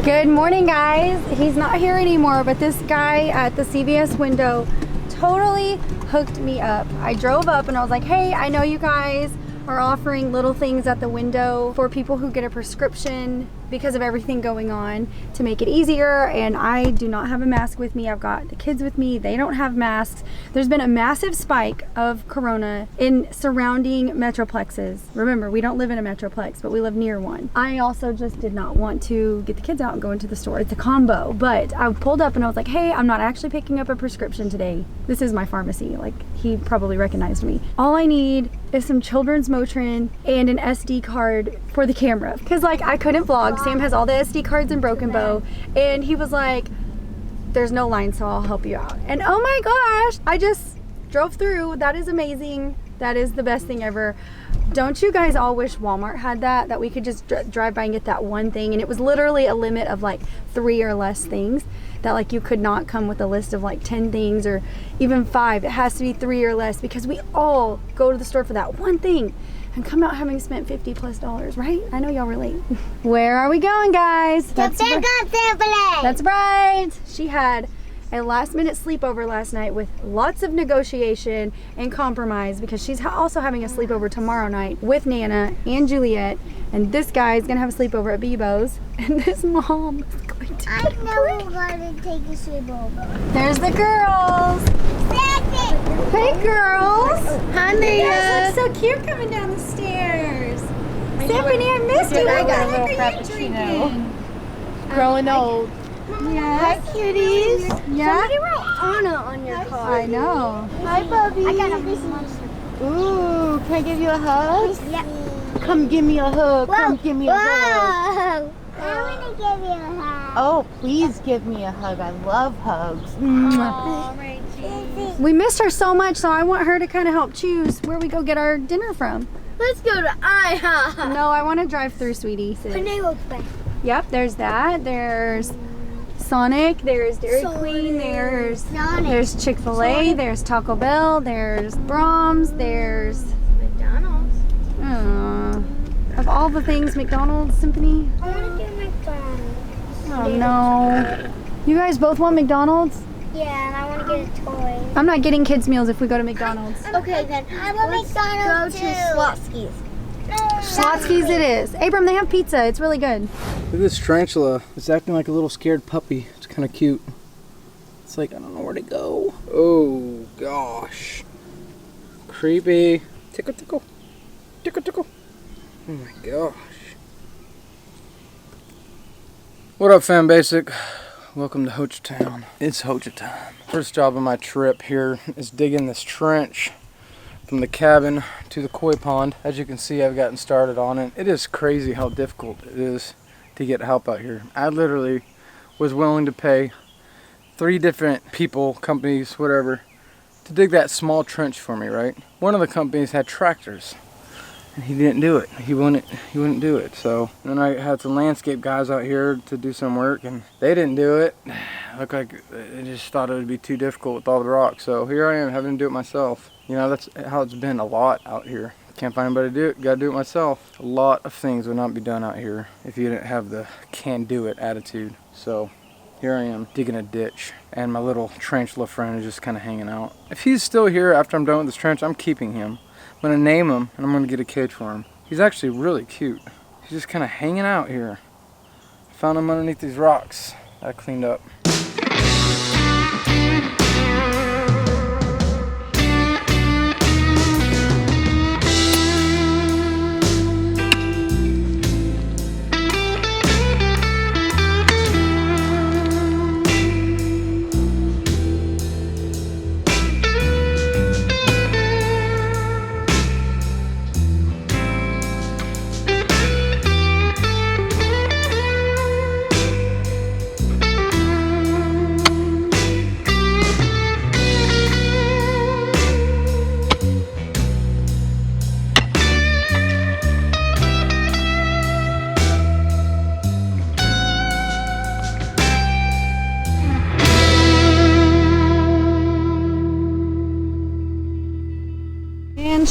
Good morning, guys. He's not here anymore, but this guy at the CVS window totally hooked me up. I drove up and I was like, hey, I know you guys are offering little things at the window for people who get a prescription because of everything going on to make it easier, and I do not have a mask with me. I've got the kids with me. They don't have masks. There's been a massive spike of corona in surrounding metroplexes. Remember, we don't live in a metroplex, but we live near one. I also just did not want to get the kids out and go into the store. It's a combo, but I pulled up and I was like, hey, I'm not actually picking up a prescription today. This is my pharmacy. Like, he probably recognized me. All I need is some children's Motrin and an SD card for the camera, because like I couldn't vlog. Sam has all the SD cards in Broken Bow, and he was like, there's no line, so I'll help you out. And oh my gosh, I just drove through. That is amazing. That is the best thing ever. Don't you guys all wish Walmart had that we could just drive by and get that one thing? And it was literally a limit of like 3 or less things, that like you could not come with a list of like 10 things or even 5. It has to be 3 or less, because we all go to the store for that one thing and come out having spent $50+, right? I know y'all relate. Where are we going, guys? That's right. She had a last-minute sleepover last night with lots of negotiation and compromise, because she's also having a sleepover tomorrow night with Nana and Juliet, and this guy is gonna have a sleepover at Bebo's, and this mom is going to. I know we're gonna take a sleepover. There's the girls. Hey, girls. Hi, You Nia. guys look so cute coming down the stairs. Symphony, I missed you. What the heck are you drinking? Growing old. Yes. Hi, cuties. Yeah. Somebody wrote Anna on your card. I know. Hi, Bubby. I got a monster. Ooh, can I give you a hug? Yeah. Come give me a hug. Come give me a hug. Whoa. I want to give you a hug. Oh, please give me a hug. I love hugs. We missed her so much, so I want her to kind of help choose where we go get our dinner from. Let's go to IHOP. No, I want to drive through, sweetie. Yep, there's that. There's Sonic. There's Dairy Queen. There's Chick-fil-A. There's Taco Bell. There's Brahms. There's McDonald's. of all the things, McDonald's, Symphony. I want to do McDonald's. Oh no. You guys both want McDonald's? Yeah, and I want to get a toy. I'm not getting kids meals if we go to McDonald's. Okay, then I want McDonald's too. Slotsky's. Slotsky's it is. Abram, they have pizza. It's really good. Look at this tarantula. It's acting like a little scared puppy. It's kind of cute. It's like, I don't know where to go. Oh, gosh. Creepy. Tickle, tickle. Tickle, tickle. Oh my gosh. What up, fam basic? Welcome to Ho Chi Town. It's Ho Chi time. First job of my trip here is digging this trench from the cabin to the koi pond. As you can see, I've gotten started on it. It is crazy how difficult it is to get help out here. I literally was willing to pay 3 different people, companies, whatever, to dig that small trench for me, right? One of the companies had tractors, and he didn't do it. He wouldn't do it. So then I had some landscape guys out here to do some work, and they didn't do it. Looked like they just thought it would be too difficult with all the rocks. So here I am having to do it myself. You know, that's how it's been a lot out here. Can't find anybody to do it, gotta do it myself. A lot of things would not be done out here if you didn't have the can-do-it attitude. So here I am digging a ditch, and my little tarantula friend is just kind of hanging out. If he's still here after I'm done with this trench, I'm keeping him. I'm gonna name him, and I'm gonna get a cage for him. He's actually really cute. He's just kind of hanging out here. Found him underneath these rocks that I cleaned up.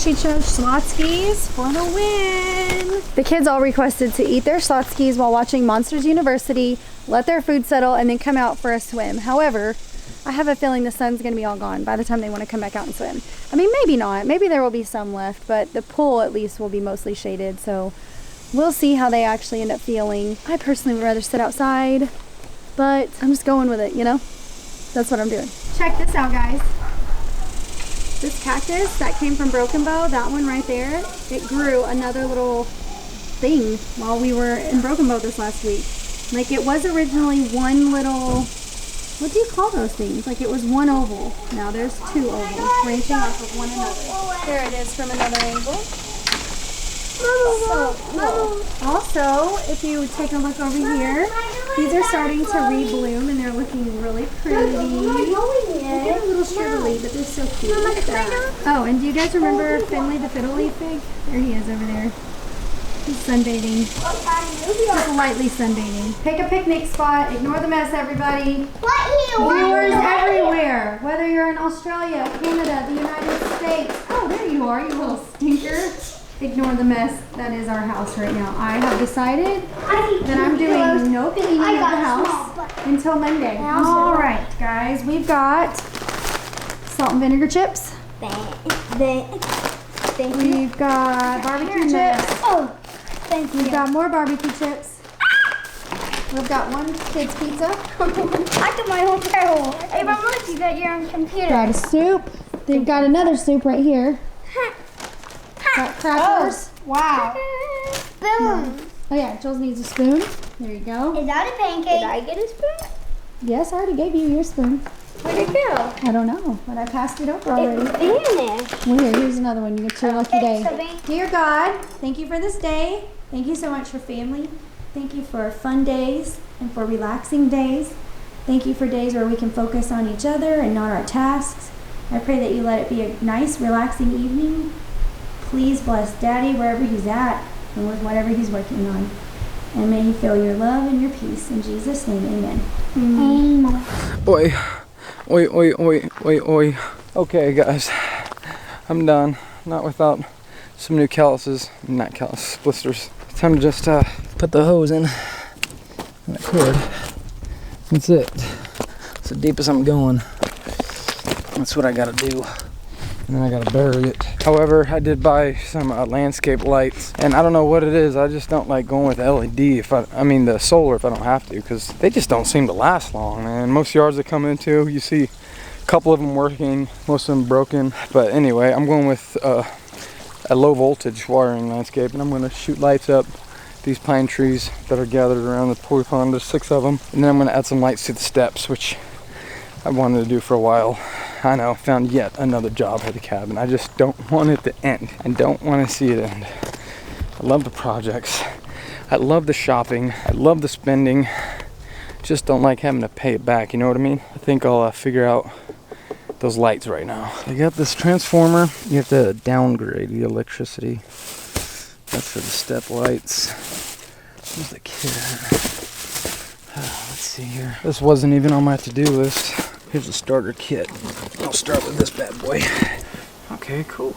she chose Schlotzsky's for the win. The kids all requested to eat their Schlotzsky's while watching Monsters University, let their food settle, and then come out for a swim. However, I have a feeling the sun's gonna be all gone by the time they want to come back out and swim. I mean, maybe not. Maybe there will be some left, but the pool at least will be mostly shaded, so we'll see how they actually end up feeling. I personally would rather sit outside, but I'm just going with it, you know? That's what I'm doing. Check this out, guys. This cactus that came from Broken Bow, that one right there, it grew another little thing while we were in Broken Bow this last week. Like, it was originally one little, what do you call those things? Like, it was one oval. Now there's two ovals branching off of one another. There it is from another angle. So cool. Also, if you take a look over here, these are starting to rebloom and they're looking really pretty. They get a little shrivelly, but they're so cute. Look at that. Oh, and do you guys remember Finley the fiddle leaf pig? There he is over there. He's sunbathing. Just lightly sunbathing. Pick a picnic spot. Ignore the mess, everybody. Viewers everywhere. Whether you're in Australia, Canada, the United States. Oh, there you are, you little stinker. Ignore the mess. That is our house right now. I have decided that I'm doing no cleaning of the house until Monday. All right, guys. We've got salt and vinegar chips. We've got barbecue chips. Oh, thank you. We've got more barbecue chips. We've got one kid's pizza. I got my own barrel. Hey, Mom, look, you got your own computer. Got a soup. They've got another soup right here. Got crackers. Wow. Spoon. Oh yeah, Jules needs a spoon. There you go. Is that a pancake? Did I get a spoon? Yes, I already gave you your spoon. Where'd it go? I don't know, but I passed it over already. It vanished. Well, here's another one. You get your lucky day. So Dear God, thank you for this day. Thank you so much for family. Thank you for fun days and for relaxing days. Thank you for days where we can focus on each other and not our tasks. I pray that you let it be a nice, relaxing evening. Please bless Daddy wherever he's at and with whatever he's working on. And may he feel your love and your peace. In Jesus' name, amen. Amen. Oi, oi, oi, oi, oi, oi. Okay, guys, I'm done. Not without some new calluses, not calluses, blisters. It's time to just put the hose in that cord. That's it. It's the deepest I'm going. That's what I gotta do. And then I gotta bury it. However, I did buy some landscape lights, and I don't know what it is. I just don't like going with LED I mean the solar if I don't have to, because they just don't seem to last long, man. Most yards I come into, you see a couple of them working, most of them broken. But anyway, I'm going with a low voltage wiring landscape, and I'm gonna shoot lights up these pine trees that are gathered around the koi pond. There's 6 of them, and then I'm gonna add some lights to the steps, which I wanted to do for a while. I know, found yet another job at the cabin. I just don't want it to end. I don't want to see it end. I love the projects. I love the shopping. I love the spending. Just don't like having to pay it back, you know what I mean? I think I'll figure out those lights right now. I got this transformer. You have to downgrade the electricity. That's for the step lights. Where's the kit at? Let's see here. This wasn't even on my to-do list. Here's the starter kit. I'll start with this bad boy. Okay, cool.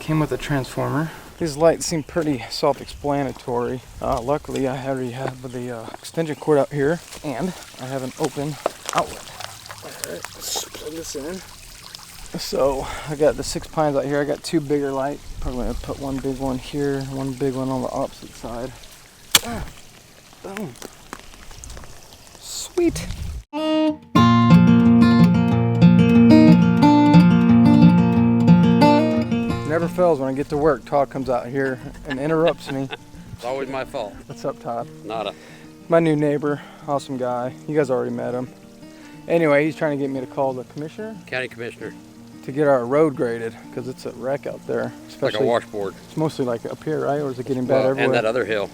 Came with a transformer. These lights seem pretty self-explanatory. Luckily, I already have the extension cord out here, and I have an open outlet. Alright, let's plug this in. So, I got the 6 pines out here. I got 2 bigger lights. Probably gonna put one big one here, one big one on the opposite side. Boom. Sweet. Never fails when I get to work. Todd comes out here and interrupts me. It's always my fault. What's up, Todd? Nada. My new neighbor, awesome guy. You guys already met him. Anyway, he's trying to get me to call the commissioner County commissioner. to get our road graded because it's a wreck out there. Like a washboard. It's mostly like up here, right? Or is it getting bad everywhere? And that other hill.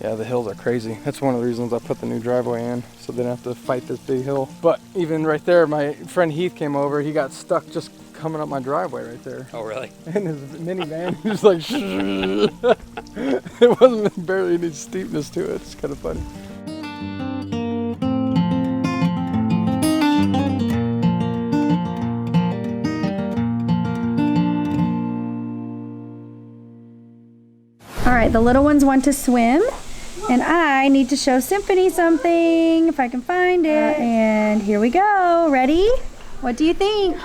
Yeah, the hills are crazy. That's one of the reasons I put the new driveway in, so they don't have to fight this big hill. But even right there, my friend Heath came over. He got stuck just coming up my driveway right there. Oh, really? In his minivan, he was like, it wasn't barely any steepness to it. It's kind of funny. right, the little ones want to swim. And I need to show Symphony something, if I can find it. And here we go. Ready? What do you think?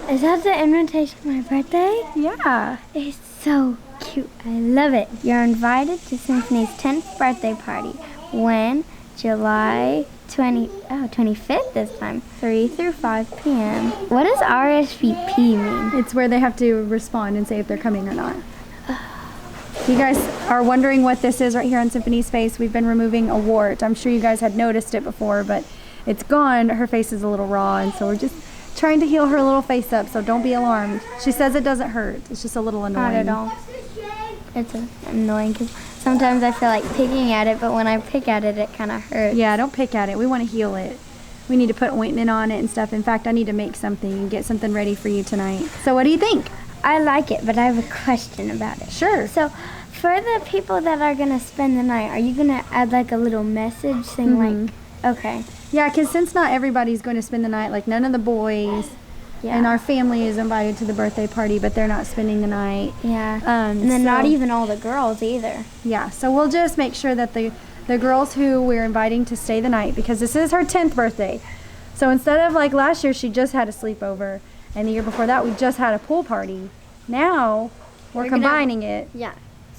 Is that the invitation for my birthday? Yeah. It's so cute. I love it. You're invited to Symphony's 10th birthday party. When? July 25th this time, 3 through 5 p.m. What does RSVP mean? It's where they have to respond and say if they're coming or not. You guys are wondering what this is right here on Symphony's face. We've been removing a wart. I'm sure you guys had noticed it before, but it's gone. Her face is a little raw, and so we're just trying to heal her little face up, so don't be alarmed. She says it doesn't hurt. It's just a little annoying. Not at all. It's annoying because sometimes I feel like picking at it, but when I pick at it, it kind of hurts. Yeah, don't pick at it. We want to heal it. We need to put ointment on it and stuff. In fact, I need to make something and get something ready for you tonight. So what do you think? I like it, but I have a question about it. Sure. So, for the people that are going to spend the night, are you going to add like a little message saying like, okay. Yeah, because since not everybody's going to spend the night, like none of the boys and our family is invited to the birthday party, but they're not spending the night. Yeah. And then not even all the girls either. Yeah, so we'll just make sure that the girls who we're inviting to stay the night, because this is her 10th birthday. So instead of like last year, she just had a sleepover. And the year before that, we just had a pool party. Now, we're combining it. Yeah,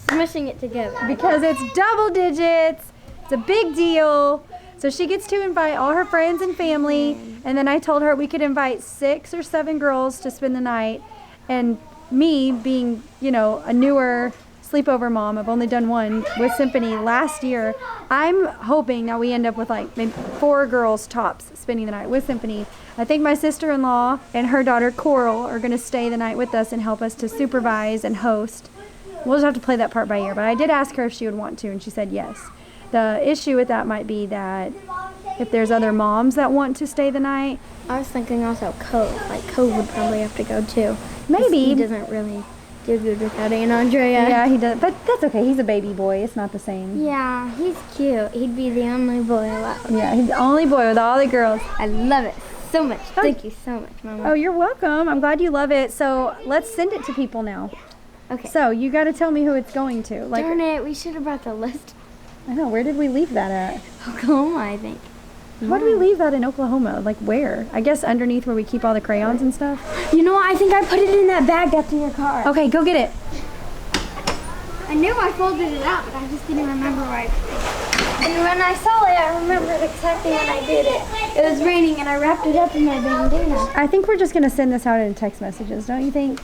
smushing it together. Because it's double digits. It's a big deal. So she gets to invite all her friends and family. And then I told her we could invite 6 or 7 girls to spend the night. And me being, a newer sleepover mom, I've only done one with Symphony last year. I'm hoping that we end up with like maybe 4 girls tops spending the night with Symphony. I think my sister-in-law and her daughter Coral are going to stay the night with us and help us to supervise and host. We'll just have to play that part by ear, but I did ask her if she would want to, and she said yes. The issue with that might be that if there's other moms that want to stay the night. I was thinking also Cove. Like Cove would probably have to go too. Maybe. He doesn't really do good without Aunt Andrea. Yeah, he does, but that's okay. He's a baby boy. It's not the same. Yeah, he's cute. He'd be the only boy allowed. Yeah, he's the only boy with all the girls. I love it so much. Thank you so much, Mama. Oh, you're welcome. I'm glad you love it. So let's send it to people now. Okay. So you got to tell me who it's going to. Like, darn it, we should have brought the list. I know. Where did we leave that at? Oklahoma, I think. Why did we leave that in Oklahoma? Like where? I guess underneath where we keep all the crayons and stuff. You know what? I think I put it in that bag that's in your car. Okay, go get it. I knew I folded it out, but I just didn't remember where I put it. And when I saw it, I remembered exactly when I did it. It was raining, and I wrapped it up in my bandana. I think we're just going to send this out in text messages, don't you think?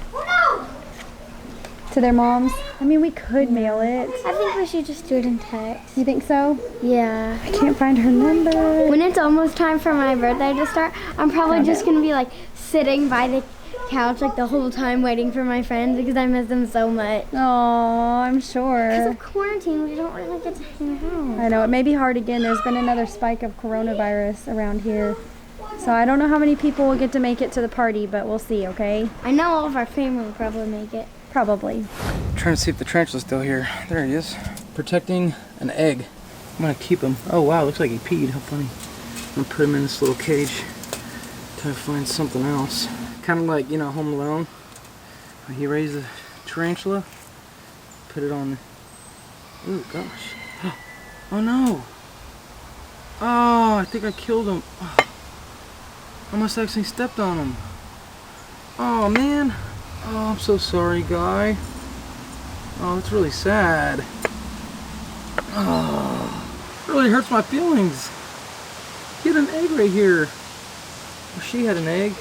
To their moms? I mean, we could mail it. I think we should just do it in text. You think so? Yeah. I can't find her number. When it's almost time for my birthday to start, I'm probably just going to be like sitting by the couch like the whole time waiting for my friends because I miss them so much. Oh, I'm Because sure. of quarantine, we don't really get to hang out. I know, it may be hard again. There's been another spike of coronavirus around here. So I don't know how many people will get to make it to the party, but we'll see, okay? I know all of our family will probably make it. Probably. Trying to see if the tarantula's still here. There he is. Protecting an egg. I'm gonna keep him. Oh wow, looks like he peed. How funny. I'm gonna put him in this little cage. Try to find something else. Kind of like, Home Alone. He raised a tarantula. Put it on. Oh gosh. Oh no. Oh, I think I killed him. Oh, I must have actually stepped on him. Oh man. Oh, I'm so sorry, guy. Oh, that's really sad. Oh, it really hurts my feelings. He had an egg right here. Or she had an egg.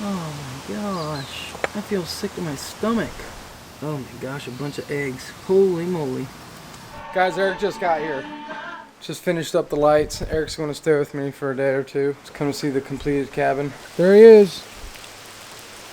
Oh my gosh. I feel sick to my stomach. Oh my gosh, a bunch of eggs. Holy moly. Guys, Eric just got here. Just finished up the lights. Eric's going to stay with me for a day or two. Just come to see the completed cabin. There he is.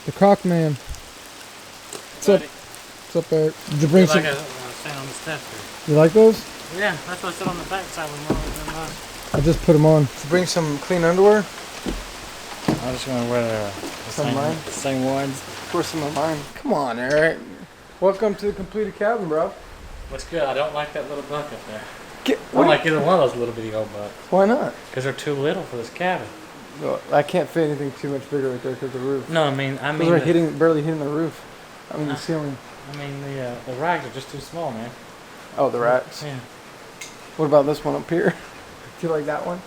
The Croc Man. What's up? What's up, Eric? Did you bring some? Like on the step You like those? here. Yeah, that's what I said on the back side when one was in mine. I just put them on. Did you bring some clean underwear? I'm just gonna wear the same ones. Of course, some of mine. Come on, Eric. Welcome to the completed cabin, bro. What's good? I don't like that little buck up there. I What? don't like either one of those little bitty old bucks. Why not? Because they're too little for this cabin. No, I can't fit anything too much bigger right there because of the roof. No, I mean Those are barely hitting the roof. I mean the ceiling. I mean, the rags are just too small, man. Oh, the racks. Yeah. What about this one up here? Do you like that one?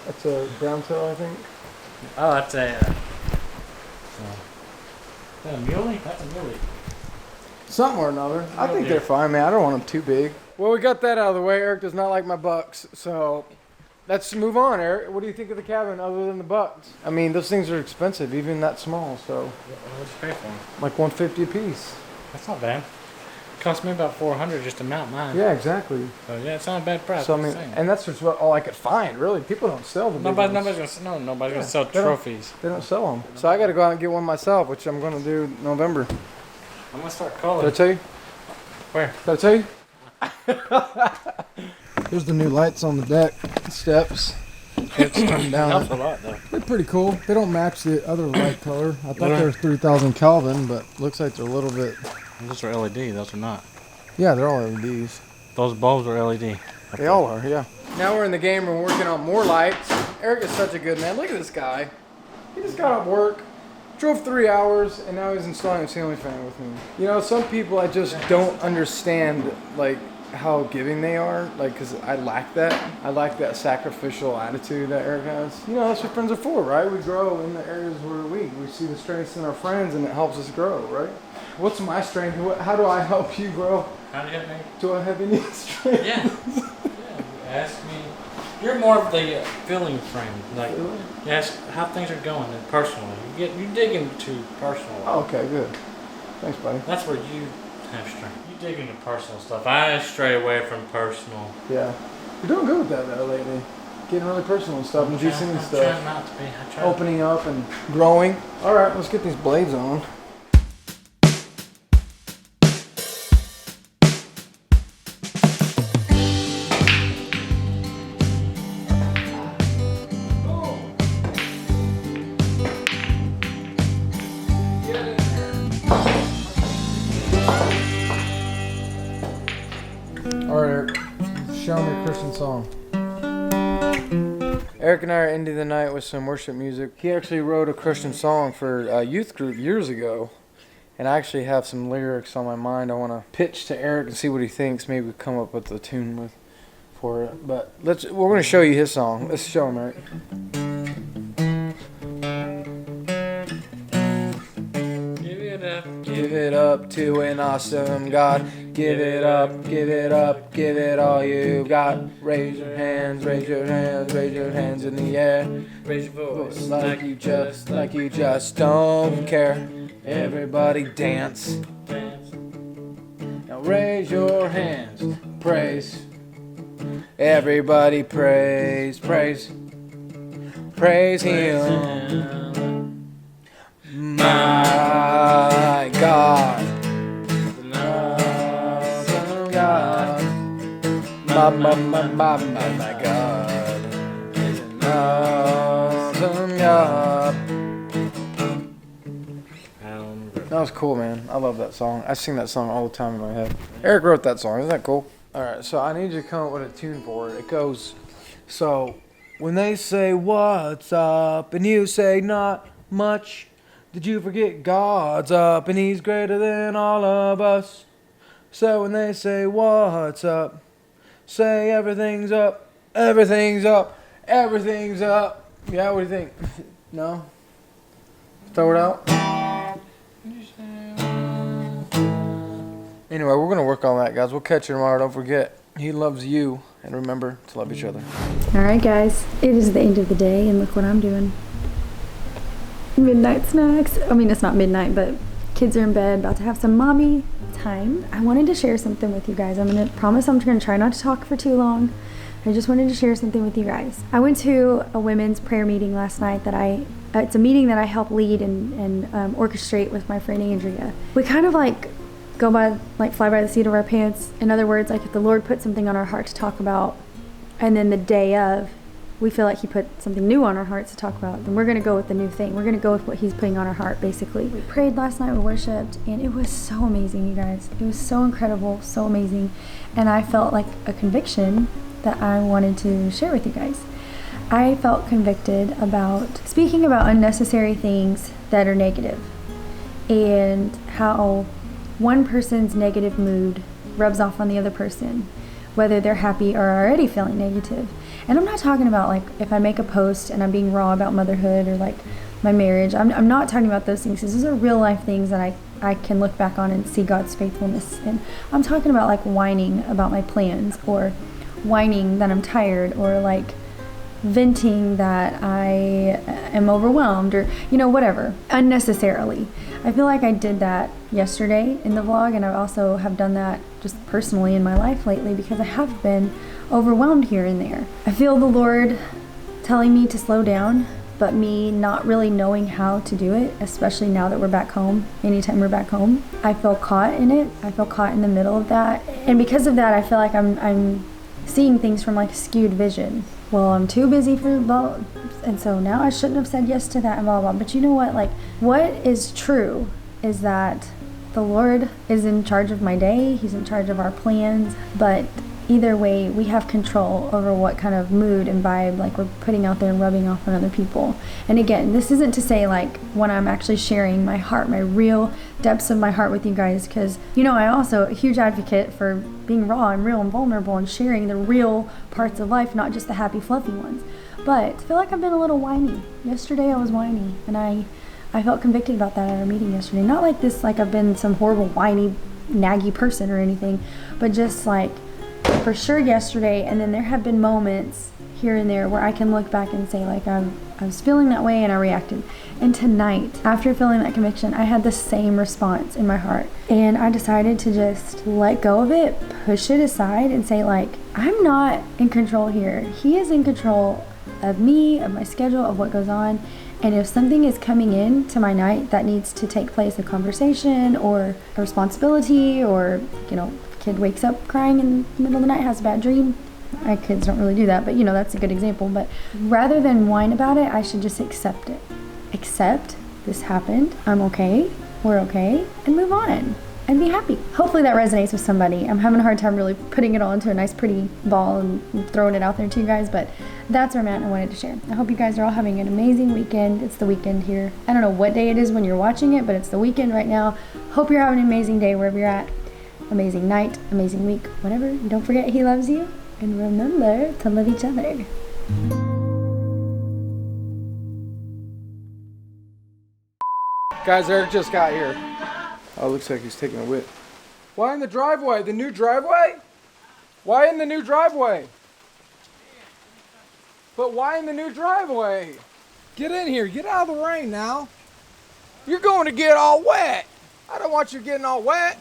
That's a brown tail, I think. Oh, that's a muley? That's a muley. Something or another. I think they're fine, man. I don't want them too big. Well, we got that out of the way. Eric does not like my bucks, so let's move on, Eric. What do you think of the cabin other than the bucks? I mean, those things are expensive, even that small, so. What'd you pay for them? Like $150 a piece. That's not bad. It cost me about $400 just to mount mine. Yeah, exactly. So yeah, it's not a bad price. So I mean, and that's just all I could find. Really, people don't sell the big ones. Nobody's gonna sell trophies. They don't sell them. So I got to go out and get one myself, which I'm going to do in November. I'm gonna start Did calling. I tell you? Where? Did I tell you? Here's the new lights on the deck steps. It's turned down. Helps a lot though. They're pretty cool. They don't match the other light color. I thought they were 3,000 Kelvin, but looks like they're a little bit. Those are LED. Those are not. Yeah, they're all LEDs. Those bulbs are LED. They all are, yeah. Now we're in the game room working on more lights. Eric is such a good man. Look at this guy. He just got off work, drove 3 hours, and now he's installing a ceiling fan with me. You know, some people I just don't understand, like, how giving they are, like, because I lack that. I like that sacrificial attitude that Eric has. You know, that's what friends are for, right? We grow in the areas where we're weak. We see the strengths in our friends, and it helps us grow, right? What's my strength? How do I help you grow? How do you help me? Do I have any strength? Yeah. You ask me. You're more of the feeling friend. Like, you ask how things are going and personally. You dig into personal. Oh, okay, good. Thanks, buddy. That's where you have strength. You dig into personal stuff. I stray away from personal. Yeah. You're doing good with that, though, lately. Getting really personal and stuff, and juicing and I'm stuff. trying not to be. I try. Opening up and growing. All right, let's get these blades on. All right, Eric, show me a Christian song. Eric and I are ending the night with some worship music. He actually wrote a Christian song for a youth group years ago, and I actually have some lyrics on my mind I want to pitch to Eric and see what he thinks. Maybe we come up with a tune for it. But we're going to show you his song. Let's show him, Eric. Give it up to an awesome God. Give it up, give it up, give it all you've got. Raise your hands, raise your hands, raise your hands in the air. Raise your voice like you just don't care. Everybody dance. Now raise your hands, praise. Everybody praise, praise. Praise Him. My God. My God is an awesome God. That was cool, man. I love that song. I sing that song all the time in my head. Eric wrote that song. Isn't that cool? All right, so I need you to come up with a tune for it. It goes, so when they say what's up and you say not much, did you forget God's up and He's greater than all of us? So when they say what's up, say everything's up, everything's up, everything's up. Yeah, what do you think? No? Throw it out? Anyway, we're going to work on that, guys. We'll catch you tomorrow. Don't forget, He loves you. And remember to love each other. All right, guys. It is the end of the day, and look what I'm doing. Midnight snacks. I mean, it's not midnight, but kids are in bed, about to have some mommy time. I wanted to share something with you guys. I'm going to try not to talk for too long. I just wanted to share something with you guys. I went to a women's prayer meeting last night it's a meeting that I help lead and orchestrate with my friend Andrea. We kind of fly by the seat of our pants. In other words, like if the Lord put something on our heart to talk about, and then the day of, we feel like He put something new on our hearts to talk about, then we're going to go with the new thing. We're going to go with what He's putting on our heart, basically. We prayed last night, we worshiped, and it was so amazing, you guys. It was so incredible, so amazing. And I felt like a conviction that I wanted to share with you guys. I felt convicted about speaking about unnecessary things that are negative, and how one person's negative mood rubs off on the other person, whether they're happy or already feeling negative. And I'm not talking about like if I make a post and I'm being raw about motherhood or like my marriage. I'm not talking about those things, because those are real life things that I can look back on and see God's faithfulness. And I'm talking about like whining about my plans, or whining that I'm tired, or like venting that I am overwhelmed, or whatever, unnecessarily. I feel like I did that yesterday in the vlog, and I also have done that just personally in my life lately, because I have been overwhelmed here and there. I feel the Lord telling me to slow down, but me not really knowing how to do it, especially now that we're back home. Anytime we're back home, I feel caught in it. I feel caught in the middle of that, and because of that, I feel like I'm seeing things from like skewed vision. Well, I'm too busy for blah, and so now I shouldn't have said yes to that and blah, blah. But you know what? Like, what is true is that the Lord is in charge of my day. He's in charge of our plans. But either way, we have control over what kind of mood and vibe like we're putting out there and rubbing off on other people. And again, this isn't to say like when I'm actually sharing my heart, my real depths of my heart with you guys, because I also a huge advocate for being raw and real and vulnerable and sharing the real parts of life, not just the happy fluffy ones. But I feel like I've been a little whiny. Yesterday I was whiny, and I felt convicted about that at our meeting yesterday. Not like this, like I've been some horrible whiny naggy person or anything, but just like for sure yesterday. And then there have been moments here and there where I can look back and say like I was feeling that way and I reacted. And tonight, after feeling that conviction, I had the same response in my heart, and I decided to just let go of it, push it aside, and say like, I'm not in control here. He is in control of me, of my schedule, of what goes on. And if something is coming in to my night that needs to take place, a conversation or a responsibility, or kid wakes up crying in the middle of the night, has a bad dream. My kids don't really do that, but that's a good example. But rather than whine about it, I should just accept it. Accept this happened, I'm okay, we're okay, and move on and be happy. Hopefully that resonates with somebody. I'm having a hard time really putting it all into a nice pretty ball and throwing it out there to you guys, but that's where I'm at and I wanted to share. I hope you guys are all having an amazing weekend. It's the weekend here. I don't know what day it is when you're watching it, but it's the weekend right now. Hope you're having an amazing day wherever you're at. Amazing night, amazing week, whatever. And don't forget He loves you, and remember to love each other. Guys, Eric just got here. Oh, looks like he's taking a whip. Why in the driveway? The new driveway? Why in the new driveway? But why in the new driveway? Get in here. Get out of the rain now. You're going to get all wet. I don't want you getting all wet.